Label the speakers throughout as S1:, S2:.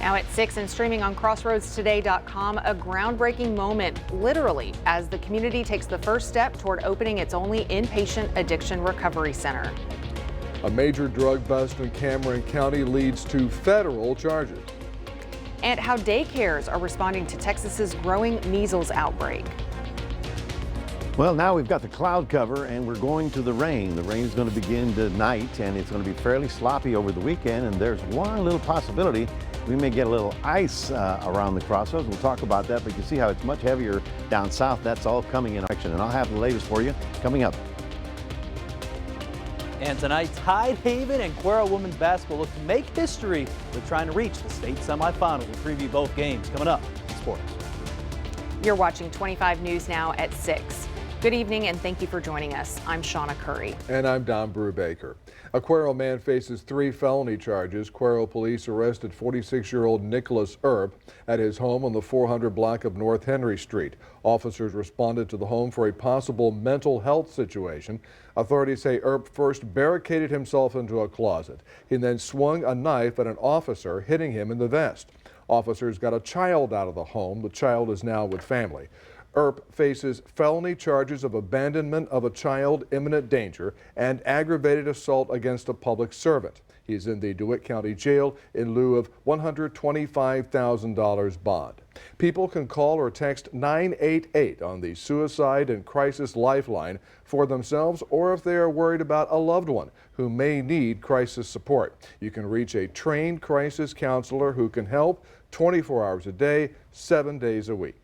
S1: Now at 6 and streaming on crossroadstoday.com, a groundbreaking moment, literally, as the community takes the first step toward opening its only inpatient addiction recovery center.
S2: A major drug bust in Cameron County leads to federal charges.
S1: And how daycares are responding to Texas's growing measles outbreak.
S3: Well, now we've got the cloud cover and we're going to the rain. The rain is going to begin tonight and it's going to be fairly sloppy over the weekend. And there's one little possibility we may get a little ice around the crossroads. We'll talk about that, but you can see how it's much heavier down south. That's all coming in action. And I'll have the latest for you coming up.
S4: And tonight, Tide Haven and Cuero women's basketball look to make history with trying to reach the state semifinals. We'll preview both games coming up in sports.
S1: You're watching 25 News Now at 6. Good evening and thank you for joining us. I'm Shawna Currie.
S2: And I'm Brubaker. A Cuero man faces 3 felony charges. Cuero police arrested 46-year-old Nicholas Earp at his home on the 400 block of North Henry Street. Officers responded to the home for a possible mental health situation. Authorities say Earp first barricaded himself into a closet. He then swung a knife at an officer, hitting him in the vest. Officers got a child out of the home. The child is now with family. Earp faces felony charges of abandonment of a child, imminent danger, and aggravated assault against a public servant. He's in the DeWitt County Jail in lieu of $125,000 bond. People can call or text 988 on the Suicide and Crisis Lifeline for themselves or if they are worried about a loved one who may need crisis support. You can reach a trained crisis counselor who can help 24 hours a day, 7 days a week.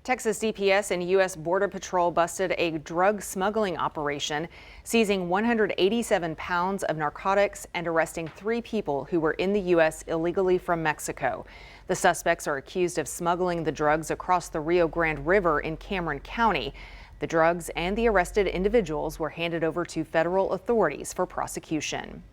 S1: Texas DPS and U.S. Border Patrol busted a drug smuggling operation, seizing 187 pounds of narcotics and arresting 3 people who were in the U.S. illegally from Mexico. The suspects are accused of smuggling the drugs across the Rio Grande River in Cameron County. The drugs and the arrested individuals were handed over to federal authorities for prosecution.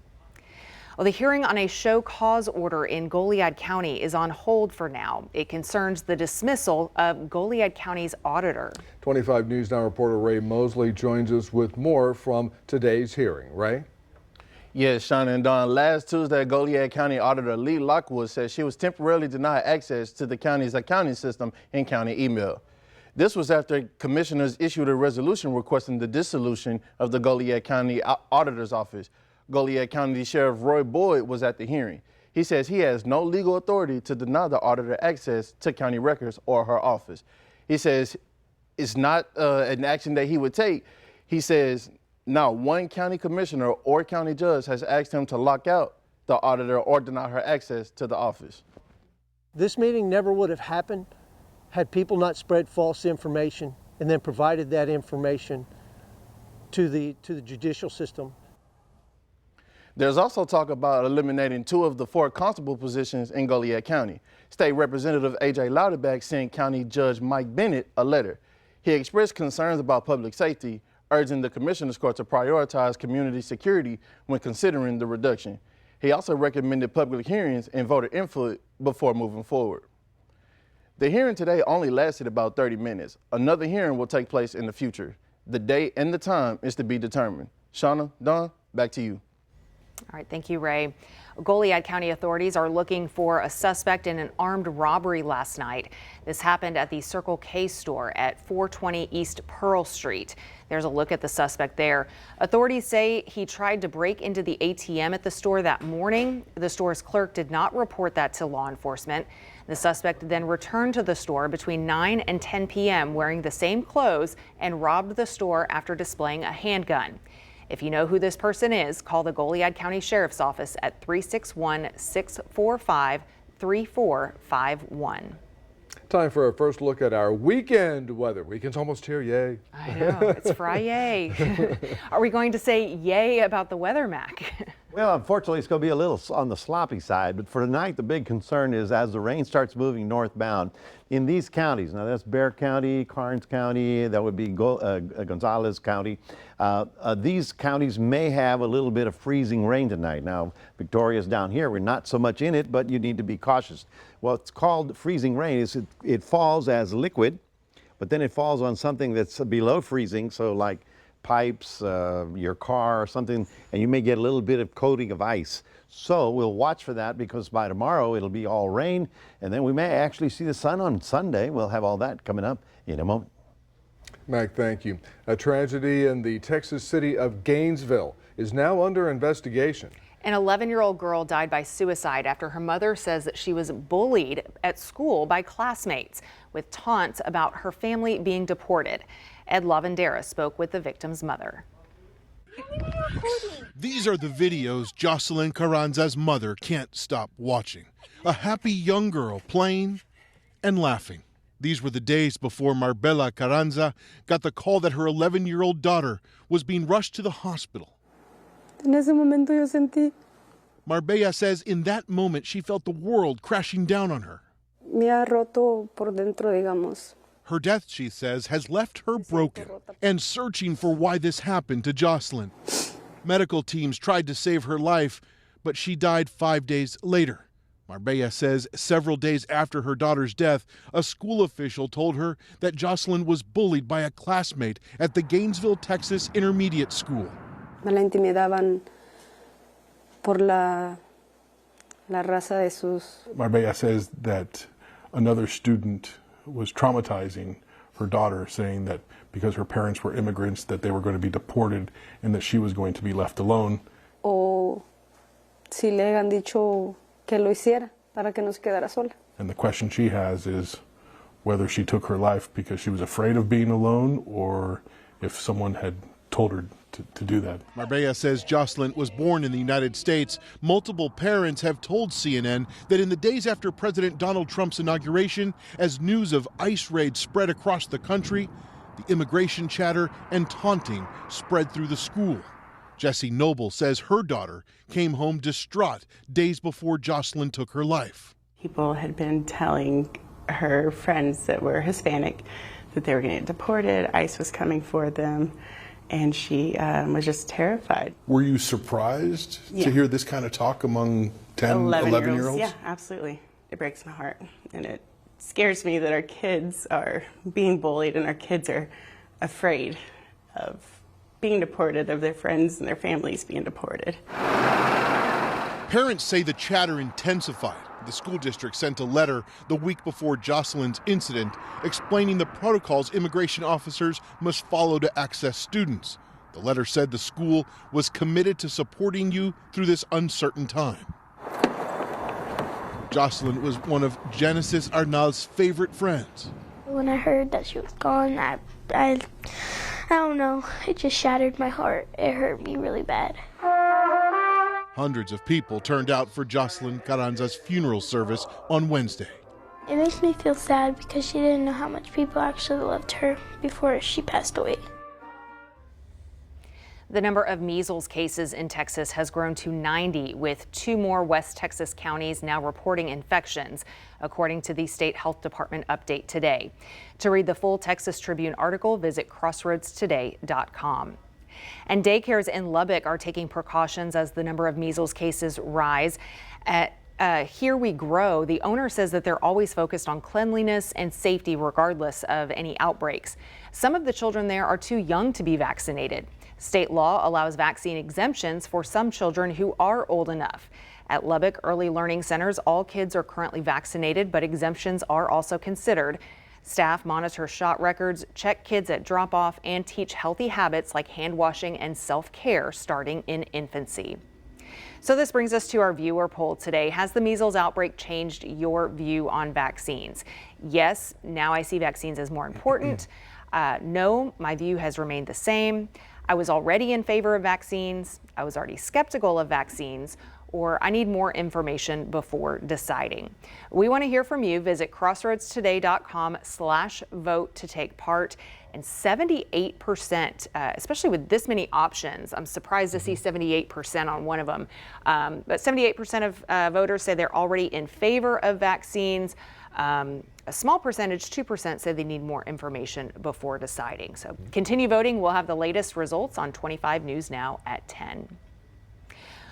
S1: Well, the hearing on a show cause order in Goliad County is on hold for now. It concerns the dismissal of Goliad County's auditor. 25
S2: News Now reporter Ray Mosley joins us with more from today's hearing. Ray?
S5: Yes, Shawna and Dawn. Last Tuesday, Goliad County Auditor Lee Lockwood said she was temporarily denied access to the county's accounting system and county email. This was after commissioners issued a resolution requesting the dissolution of the Goliad County Auditor's Office. Goliad County Sheriff Roy Boyd was at the hearing. He says he has no legal authority to deny the auditor access to county records or her office. He says it's not an action that he would take. He says not one county commissioner or county judge has asked him to lock out the auditor or deny her access to the office.
S6: This meeting never would have happened had people not spread false information and then provided that information to the judicial system.
S5: There's also talk about eliminating 2 of the 4 constable positions in Goliad County. State Representative A.J. Louderback sent County Judge Mike Bennett a letter. He expressed concerns about public safety, urging the Commissioner's Court to prioritize community security when considering the reduction. He also recommended public hearings and voter input before moving forward. The hearing today only lasted about 30 minutes. Another hearing will take place in the future. The date and the time is to be determined. Shawna, Dawn, back to you.
S1: All right, thank you, Ray. Goliad County authorities are looking for a suspect in an armed robbery last night. This happened at the Circle K store at 420 East Pearl Street. There's a look at the suspect there. Authorities say he tried to break into the ATM at the store that morning. The store's clerk did not report that to law enforcement. The suspect then returned to the store between 9 and 10 p.m. wearing the same clothes and robbed the store after displaying a handgun. If you know who this person is, call the Goliad County Sheriff's Office at 361-645-3451.
S2: Time for our first look at our weekend weather. Weekend's almost here, yay.
S1: I know, it's Friday. Are we going to say yay about the weather, Mac?
S3: Well, unfortunately, it's going to be a little on the sloppy side, but for tonight, the big concern is as the rain starts moving northbound in these counties. Now, that's Bexar County, Karnes County, that would be Gonzales County. These counties may have a little bit of freezing rain tonight. Now, Victoria's down here. We're not so much in it, but you need to be cautious. What's called freezing rain is it falls as liquid, but then it falls on something that's below freezing, so like pipes, your car or something, and you may get a little bit of coating of ice. So we'll watch for that, because by tomorrow it'll be all rain, and then we may actually see the sun on Sunday. We'll have all that coming up in a moment.
S2: Mac, thank you. A tragedy in the Texas city of Gainesville is now under investigation.
S1: An 11-year-old girl died by suicide after her mother says that she was bullied at school by classmates with taunts about her family being deported. Ed Lavandera spoke with the victim's mother.
S7: These are the videos Jocelyn Carranza's mother can't stop watching. A happy young girl playing and laughing. These were the days before Marbella Carranza got the call that her 11-year-old daughter was being rushed to the hospital.
S8: En ese momento yo sentí.
S7: Marbella says in that moment she felt the world crashing down on her.
S8: Me ha roto por dentro, digamos.
S7: Her death, she says, has left her broken and searching for why this happened to Jocelyn. Medical teams tried to save her life, but she died 5 days later. Marbella says several days after her daughter's death, a school official told her that Jocelyn was bullied by a classmate at the Gainesville, Texas Intermediate School.
S8: Me la intimidaban por la raza de sus.
S9: Marbella says that another student was traumatizing her daughter, saying that because her parents were immigrants that they were going to be deported and that she was going to be left alone.
S8: O si le han dicho que lo hiciera para que no se quedara sola.
S9: And the question she has is whether she took her life because she was afraid of being alone or if someone had told her to do that.
S7: Marbella says Jocelyn was born in the United States. Multiple parents have told CNN that in the days after President Donald Trump's inauguration, as news of ICE raids spread across the country, the immigration chatter and taunting spread through the school. Jessie Noble says her daughter came home distraught days before Jocelyn took her life.
S10: People had been telling her friends that were Hispanic that they were going to get deported, ICE was coming for them, and she was just terrified.
S9: Were you surprised to hear this kind of talk among 10, 11-year-olds?
S10: Yeah, absolutely. It breaks my heart, and it scares me that our kids are being bullied and our kids are afraid of being deported, of their friends and their families being deported.
S7: Parents say the chatter intensified. The school district sent a letter the week before Jocelyn's incident explaining the protocols immigration officers must follow to access students. The letter said the school was committed to supporting you through this uncertain time. Jocelyn was one of Genesis Arnal's favorite friends.
S11: When I heard that she was gone, I don't know, it just shattered my heart. It hurt me really bad.
S7: Hundreds of people turned out for Jocelyn Carranza's funeral service on Wednesday.
S11: It makes me feel sad because she didn't know how much people actually loved her before she passed away.
S1: The number of measles cases in Texas has grown to 90, with 2 more West Texas counties now reporting infections, according to the State Health Department update today. To read the full Texas Tribune article, visit crossroadstoday.com. And daycares in Lubbock are taking precautions as the number of measles cases rise. At Here We Grow, the owner says that they're always focused on cleanliness and safety regardless of any outbreaks. Some of the children there are too young to be vaccinated. State law allows vaccine exemptions for some children who are old enough. At Lubbock Early Learning Centers, all kids are currently vaccinated, but exemptions are also considered. Staff monitor shot records, check kids at drop-off, and teach healthy habits like hand washing and self-care starting in infancy. So this brings us to our viewer poll today. Has the measles outbreak changed your view on vaccines? Yes, now I see vaccines as more important. No, my view has remained the same. I was already in favor of vaccines. I was already skeptical of vaccines. Or I need more information before deciding. We want to hear from you. Visit crossroadstoday.com/vote to take part. And 78%, especially with this many options, I'm surprised to see 78% on one of them. But 78% of voters say they're already in favor of vaccines. A small percentage, 2%, say they need more information before deciding. So continue voting. We'll have the latest results on 25 News Now at 10.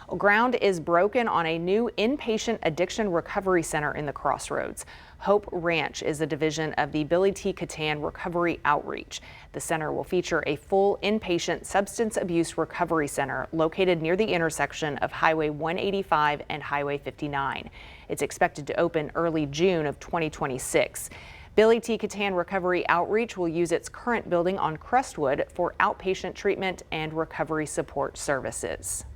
S1: Ground is broken on a new inpatient addiction recovery center in the Crossroads. Hope Ranch is a division of the Billy T. Catan Recovery Outreach. The center will feature a full inpatient substance abuse recovery center located near the intersection of Highway 185 and Highway 59. It's expected to open early June of 2026. Billy T. Catan Recovery Outreach will use its current building on Crestwood for outpatient treatment and recovery support services.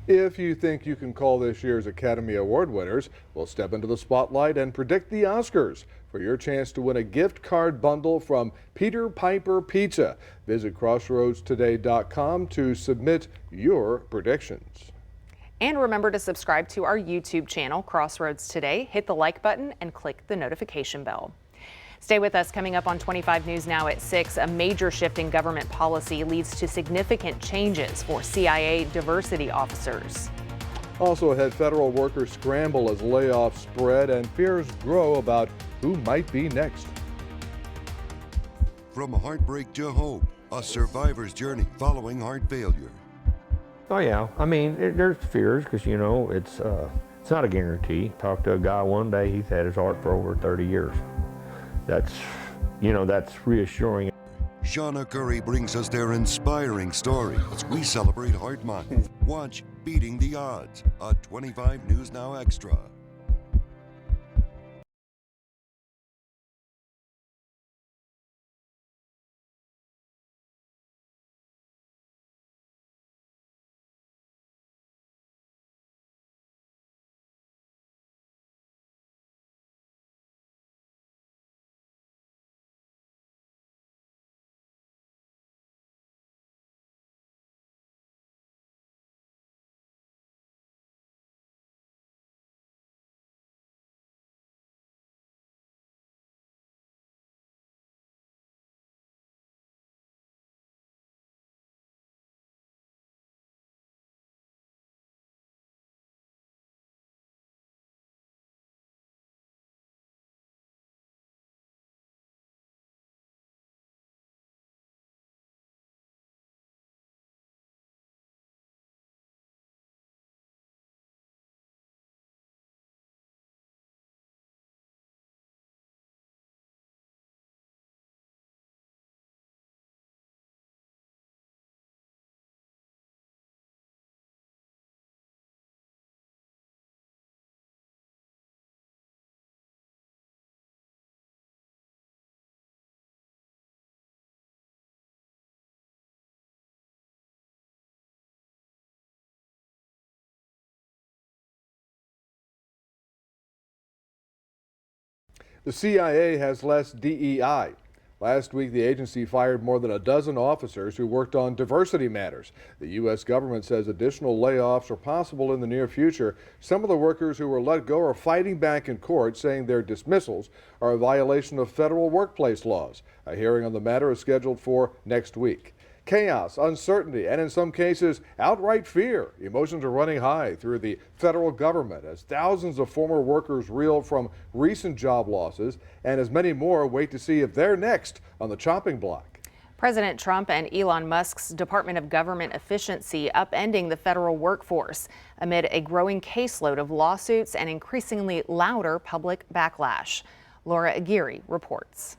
S2: If you think you can call this year's Academy Award winners, we'll step into the spotlight and predict the Oscars for your chance to win a gift card bundle from Peter Piper Pizza. Visit crossroadstoday.com to submit your predictions.
S1: And remember to subscribe to our YouTube channel, Crossroads Today. Hit the like button and click the notification bell. Stay with us. Coming up on 25 News Now at 6, a major shift in government policy leads to significant changes for CIA diversity officers.
S2: Also ahead, federal workers scramble as layoffs spread and fears grow about who might be next.
S12: From heartbreak to hope, a survivor's journey following heart failure.
S13: Oh yeah, I mean, there's fears because, you know, it's not a guarantee. Talked to a guy one day, he's had his heart for over 30 years. That's reassuring.
S12: Shawna Currie brings us their inspiring story as we celebrate Heart Month. Watch Beating the Odds, a 25 News Now Extra.
S2: The CIA has less DEI. Last week, the agency fired more than a dozen officers who worked on diversity matters. The U.S. government says additional layoffs are possible in the near future. Some of the workers who were let go are fighting back in court, saying their dismissals are a violation of federal workplace laws. A hearing on the matter is scheduled for next week. Chaos, uncertainty, and in some cases, outright fear. Emotions are running high through the federal government as thousands of former workers reel from recent job losses, and as many more wait to see if they're next on the chopping block.
S1: President Trump and Elon Musk's Department of Government Efficiency upending the federal workforce amid a growing caseload of lawsuits and increasingly louder public backlash. Laura Aguirre reports.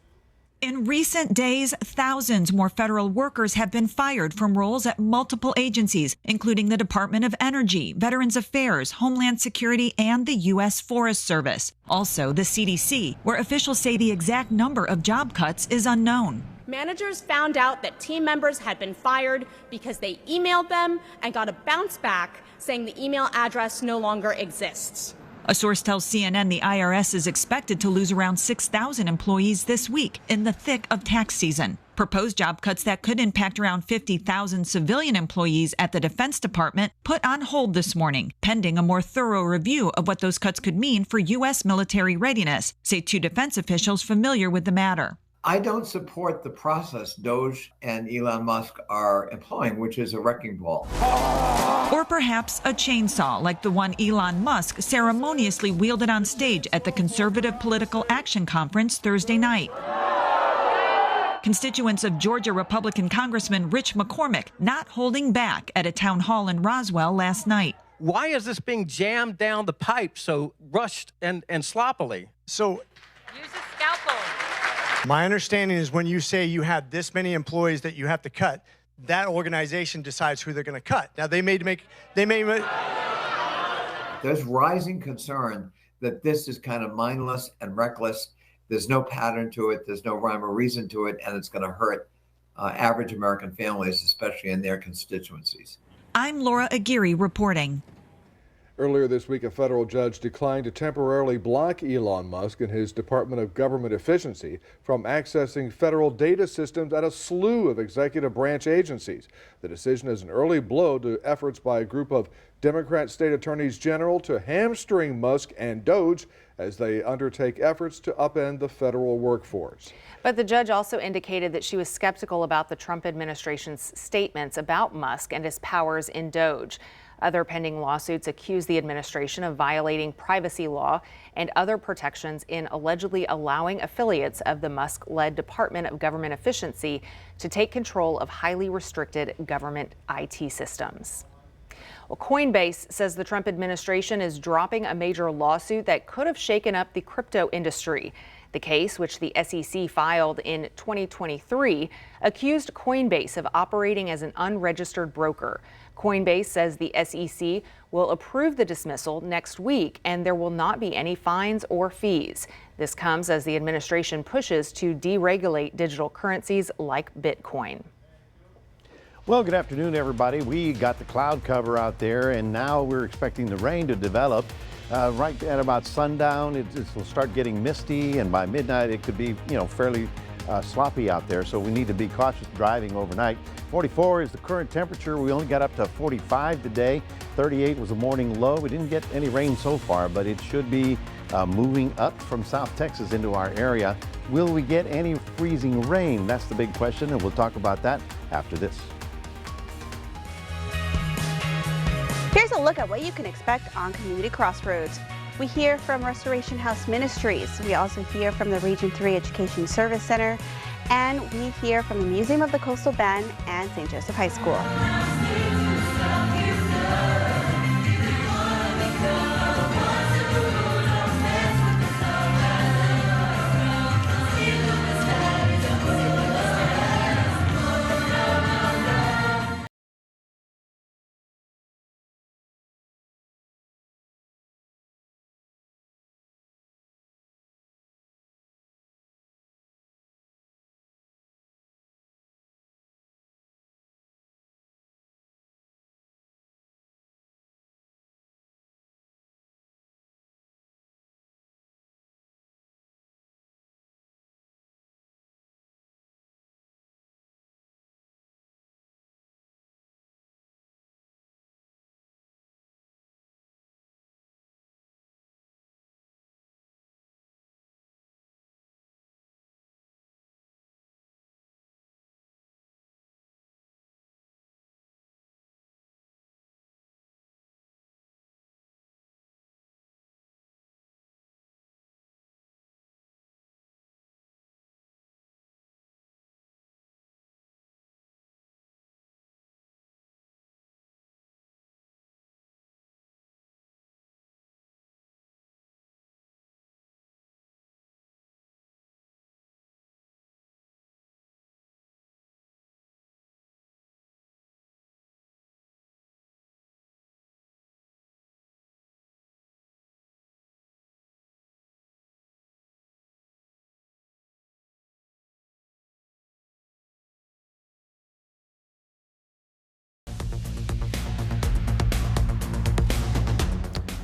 S14: In recent days, thousands more federal workers have been fired from roles at multiple agencies, including the Department of Energy, Veterans Affairs, Homeland Security, and the U.S. Forest Service. Also, the CDC, where officials say the exact number of job cuts is unknown.
S15: Managers found out that team members had been fired because they emailed them and got a bounce back saying the email address no longer exists.
S14: A source tells CNN the IRS is expected to lose around 6,000 employees this week in the thick of tax season. Proposed job cuts that could impact around 50,000 civilian employees at the Defense Department put on hold this morning, pending a more thorough review of what those cuts could mean for U.S. military readiness, say two defense officials familiar with the matter.
S16: I don't support the process Doge and Elon Musk are employing, which is a wrecking ball.
S14: Or perhaps a chainsaw like the one Elon Musk ceremoniously wielded on stage at the Conservative Political Action Conference Thursday night. Constituents of Georgia Republican Congressman Rich McCormick not holding back at a town hall in Roswell last night.
S17: Why is this being jammed down the pipe so rushed and sloppily?
S18: So,
S15: Use a scalpel.
S18: my understanding is when you say you have this many employees that you have to cut, that organization decides who they're going to cut. Now, they may.
S16: There's rising concern that this is kind of mindless and reckless. There's no pattern to it. There's no rhyme or reason to it, and it's going to hurt average American families, especially in their constituencies.
S14: I'm Laura Aguirre reporting.
S2: Earlier this week, a federal judge declined to temporarily block Elon Musk and his Department of Government Efficiency from accessing federal data systems at a slew of executive branch agencies. The decision is an early blow to efforts by a group of Democrat state attorneys general to hamstring Musk and Doge as they undertake efforts to upend the federal workforce.
S1: But the judge also indicated that she was skeptical about the Trump administration's statements about Musk and his powers in Doge. Other pending lawsuits accuse the administration of violating privacy law and other protections in allegedly allowing affiliates of the Musk-led Department of Government Efficiency to take control of highly restricted government IT systems. Well, Coinbase says the Trump administration is dropping a major lawsuit that could have shaken up the crypto industry. The case, which the SEC filed in 2023, accused Coinbase of operating as an unregistered broker. Coinbase says the SEC will approve the dismissal next week, and there will not be any fines or fees. This comes as the administration pushes to deregulate digital currencies like Bitcoin.
S3: Well, good afternoon, everybody. We got the cloud cover out there, and now we're expecting the rain to develop. Right at about sundown, it will start getting misty, and by midnight, it could be, fairly sloppy out there. So we need to be cautious driving overnight. 44 is the current temperature. We only got up to 45 today. 38 was a morning low. We didn't get any rain so far, but it should be moving up from South Texas into our area. Will we get any freezing rain? That's the big question, and we'll talk about that after this.
S19: Here's a look at what you can expect on Community Crossroads. We hear from Restoration House Ministries. We also hear from the Region 3 Education Service Center. And we hear from the Museum of the Coastal Bend and St. Joseph High School.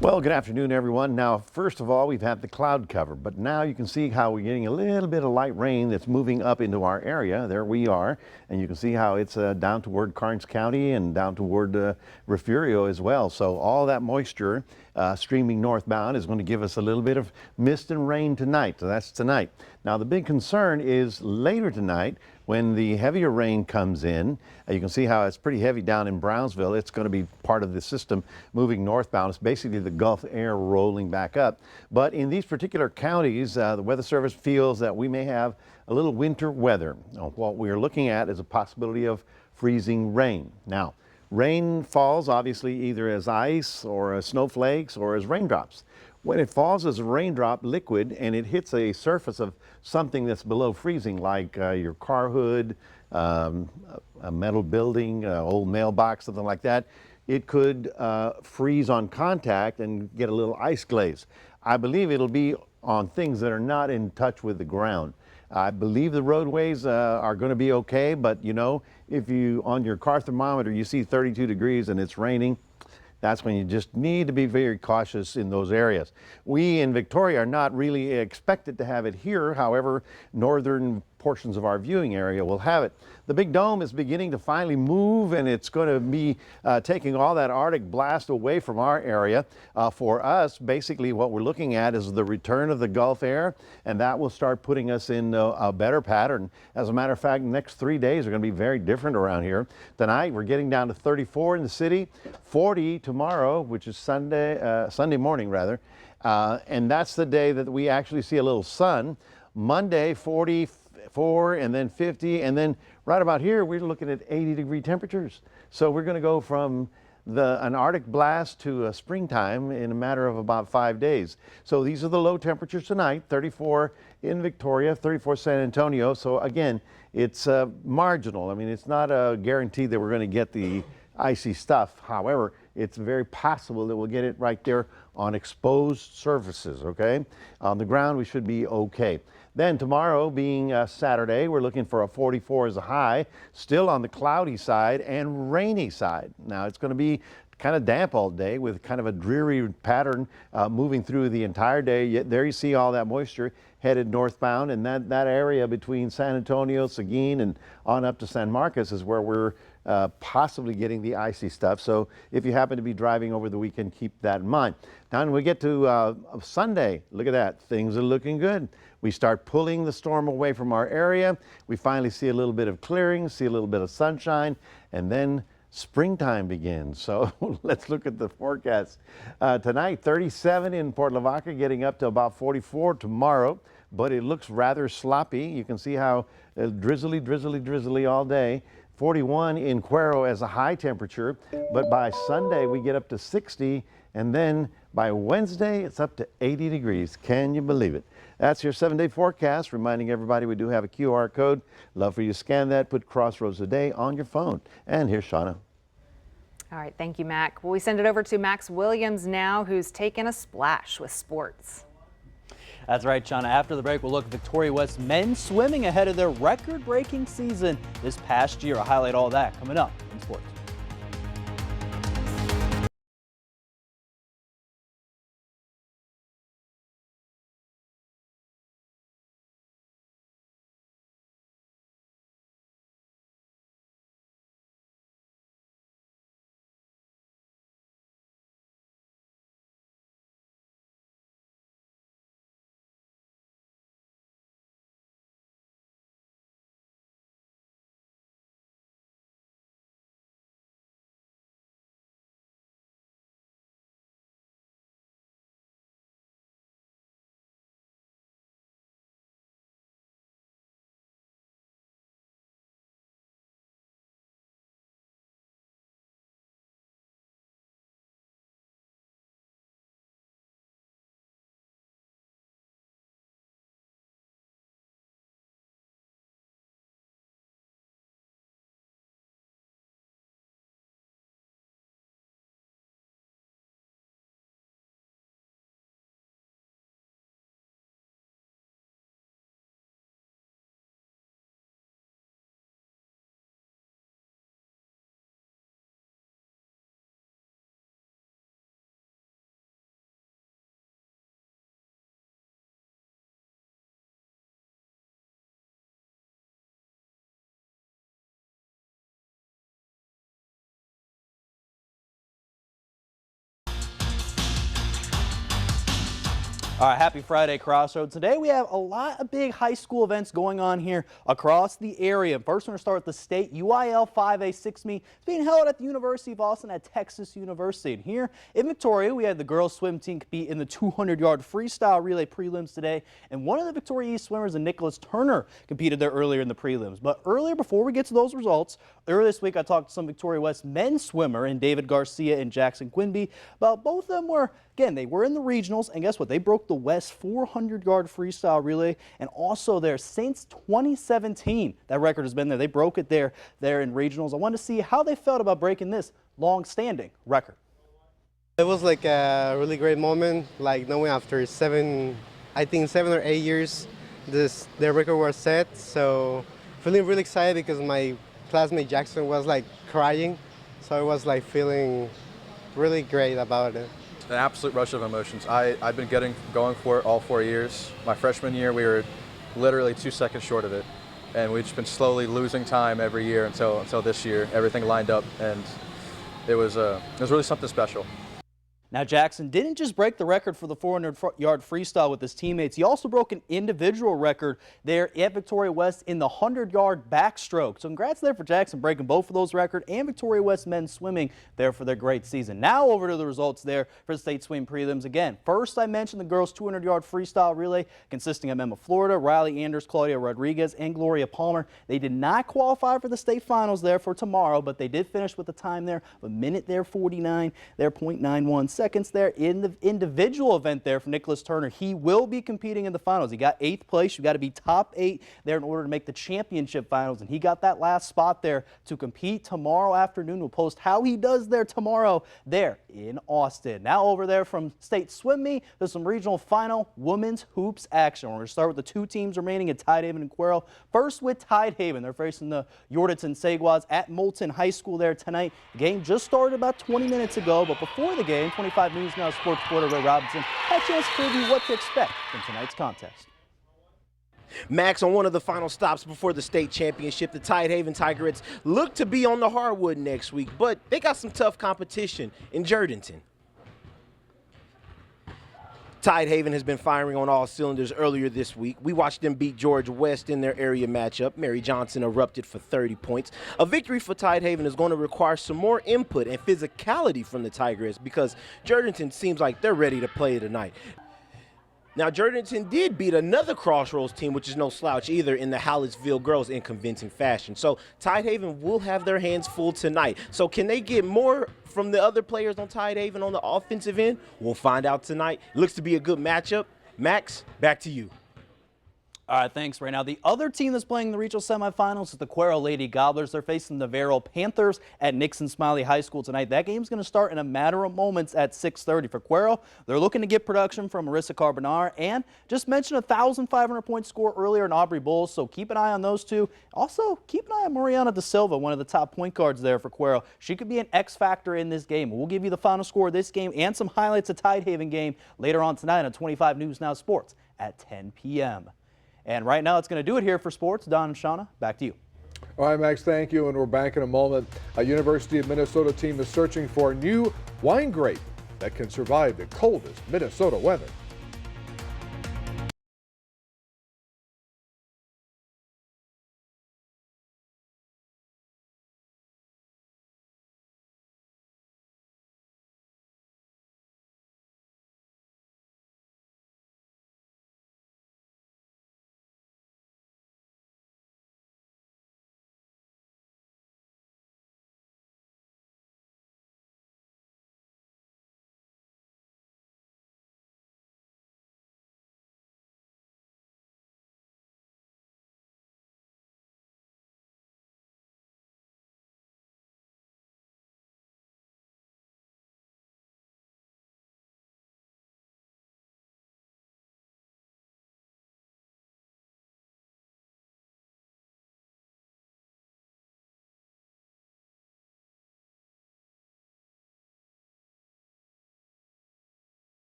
S3: Well, good afternoon, everyone. Now, first of all, we've had the cloud cover, but now you can see how we're getting a little bit of light rain that's moving up into our area. There we are, and you can see how it's down toward Karnes County and down toward Refugio as well. So all that moisture streaming northbound is going to give us a little bit of mist and rain tonight. So that's tonight. Now the big concern is later tonight when the heavier rain comes in. You can see how it's pretty heavy down in Brownsville. It's going to be part of the system moving northbound. It's basically the Gulf air rolling back up. But in these particular counties, the Weather Service feels that we may have a little winter weather. What we're looking at is a possibility of freezing rain. Now, rain falls obviously either as ice or as snowflakes or as raindrops. When it falls as a raindrop liquid and it hits a surface of something that's below freezing, like your car hood, a metal building, old mailbox, something like that, it could freeze on contact and get a little ice glaze. I believe it'll be on things that are not in touch with the ground. I believe the roadways are going to be okay, but you know, if you on your car thermometer you see 32 degrees and it's raining, that's when you just need to be very cautious in those areas. We in Victoria are not really expected to have it here. However, northern portions of our viewing area will have it. The big dome is beginning to finally move, and it's going to be taking all that Arctic blast away from our area. For us, basically what we're looking at is the return of the Gulf air, and that will start putting us in a better pattern. As a matter of fact, the next 3 days are going to be very different around here. Tonight, we're getting down to 34 in the city, 40 tomorrow, which is Sunday morning rather, and that's the day that we actually see a little sun. Monday, 44 and then 50, and then right about here we're looking at 80-degree temperatures. So we're going to go from an Arctic blast to a springtime in a matter of about 5 days. So these are the low temperatures tonight: 34 in Victoria, 34 San Antonio. So again, it's marginal. I mean, it's not a guarantee that we're going to get the icy stuff. However, it's very possible that we'll get it right there on exposed surfaces, okay? On the ground, we should be okay. Then tomorrow, being Saturday, we're looking for a 44 as a high, still on the cloudy side and rainy side. Now, it's going to be kind of damp all day with kind of a dreary pattern moving through the entire day. There you see all that moisture headed northbound, and that area between San Antonio, Seguin, and on up to San Marcos is where we're possibly getting the icy stuff. So if you happen to be driving over the weekend, keep that in mind. Now when we get to Sunday, look at that, things are looking good. We start pulling the storm away from our area. We finally see a little bit of clearing, see a little bit of sunshine, and then springtime begins. So let's look at the forecast. Tonight, 37 in Port Lavaca, getting up to about 44 tomorrow, but it looks rather sloppy. You can see how drizzly all day. 41 in Cuero as a high temperature, but by Sunday we get up to 60, and then by Wednesday it's up to 80 degrees. Can you believe it? That's your 7-day forecast, reminding everybody we do have a QR code. Love for you to scan that, put Crossroads Today on your phone. And here's Shawna.
S1: All right, thank you, Mac. Well, we send it over to Max Williams now, who's taken a splash with sports.
S4: That's right, Shawna. After the break, we'll look at Victoria West men's swimming ahead of their record-breaking season this past year. I'll highlight all that coming up in sports. All right, happy Friday, Crossroads. Today we have a lot of big high school events going on here across the area. First, we're going to start with the state UIL 5A6 meet. It's being held at the University of Austin at Texas University. And here in Victoria, we had the girls swim team compete in the 200-yard freestyle relay prelims today. And one of the Victoria East swimmers, Nicholas Turner, competed there earlier in the prelims. But earlier, before we get to those results, earlier this week I talked to some Victoria West men's swimmer and David Garcia and Jackson Quinby. About both of them were, again, they were in the regionals, and guess what? They broke the West 400-yard freestyle relay, and also there since 2017. That record has been there. They broke it there in regionals. I wanted to see how they felt about breaking this long-standing record.
S20: It was like a really great moment, like knowing after 7 or 8 years, the record was set. So feeling really excited because my classmate Jackson was like crying, so I was like feeling really great about it.
S21: An absolute rush of emotions. I've been going for it all 4 years. My freshman year, we were literally 2 seconds short of it, and we've just been slowly losing time every year until this year. Everything lined up, and it was really something special.
S4: Now, Jackson didn't just break the record for the 400-yard freestyle with his teammates. He also broke an individual record there at Victoria West in the 100-yard backstroke. So congrats there for Jackson breaking both of those records, and Victoria West men's swimming there for their great season. Now over to the results there for the state swim prelims. Again, first I mentioned the girls 200-yard freestyle relay consisting of Emma Florida, Riley Anders, Claudia Rodriguez, and Gloria Palmer. They did not qualify for the state finals there for tomorrow, but they did finish with a time there of 1:49 there, 0.91 seconds there in the individual event there for Nicholas Turner. He will be competing in the finals. He got 8th place. You got to be top 8 there in order to make the championship finals, and he got that last spot there to compete tomorrow afternoon. We'll post how he does there tomorrow there in Austin. Now over there from state swim meet, there's some regional final women's hoops action. We're going to start with the two teams remaining at Tidehaven and Cuero. First with Tidehaven. They're facing the Yordaton Saguas at Moulton High School there tonight. The game just started about 20 minutes ago, but before the game, 25 News Now sports reporter Ray Robinson had a chance to preview what to expect from tonight's contest.
S22: Max, on one of the final stops before the state championship, the Tidehaven Tigerettes look to be on the hardwood next week, but they got some tough competition in Jourdanton. Tidehaven has been firing on all cylinders earlier this week. We watched them beat George West in their area matchup. Mary Johnson erupted for 30 points. A victory for Tidehaven is going to require some more input and physicality from the Tigerettes because Jourdanton seems like they're ready to play tonight. Now, Jourdanton did beat another Crossroads team, which is no slouch either, in the Hallettsville girls in convincing fashion. So Tidehaven will have their hands full tonight. So can they get more from the other players on Tidehaven on the offensive end? We'll find out tonight. Looks to be a good matchup. Max, back to you.
S4: All right, thanks, Ray. Now, the other team that's playing the regional semifinals is the Cuero Lady Gobblers. They're facing the Vero Panthers at Nixon Smiley High School tonight. That game's going to start in a matter of moments at 6:30 for Cuero. They're looking to get production from Marissa Carbonara and just mentioned a 1,500-point score earlier in Aubrey Bowles, so keep an eye on those two. Also, keep an eye on Mariana Da Silva, one of the top point guards there for Cuero. She could be an X factor in this game. We'll give you the final score of this game and some highlights of Tidehaven game later on tonight on 25 News Now Sports at 10 p.m. And right now, it's going to do it here for sports. Don and Shawna, back to you.
S2: All right, Max, thank you. And we're back in a moment. A University of Minnesota team is searching for a new wine grape that can survive the coldest Minnesota weather.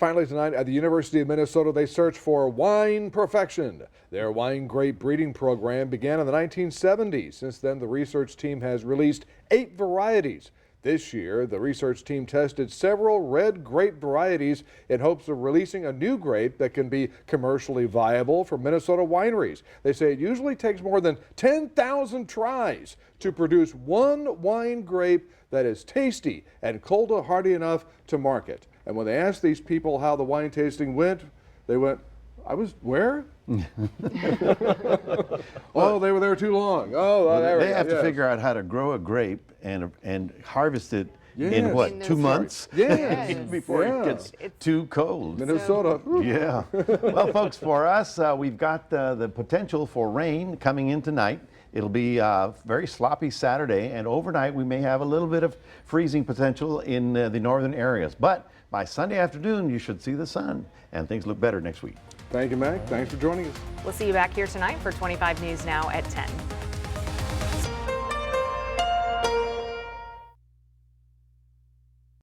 S2: Finally tonight at the University of Minnesota, they search for wine perfection. Their wine grape breeding program began in the 1970s. Since then, the research team has released 8 varieties. This year, the research team tested several red grape varieties in hopes of releasing a new grape that can be commercially viable for Minnesota wineries. They say it usually takes more than 10,000 tries to produce one wine grape that is tasty and cold hardy enough to market. And when they asked these people how the wine tasting went, they went, I was where? Oh, they were there too long. Oh, well, there
S3: they
S2: we go.
S3: have to
S2: Yes.
S3: figure out how to grow a grape and harvest it
S2: Yes.
S3: in what,
S2: In
S3: 2 months?
S2: Yes.
S3: Before
S2: Yeah.
S3: it gets too cold.
S2: Minnesota.
S3: Yeah. Well, folks, for us, we've got the potential for rain coming in tonight. It'll be a very sloppy Saturday, and overnight we may have a little bit of freezing potential in the northern areas. But by Sunday afternoon, you should see the sun, and things look better next week.
S2: Thank you, Mac. Thanks for joining us.
S1: We'll see you back here tonight for 25 News Now at 10.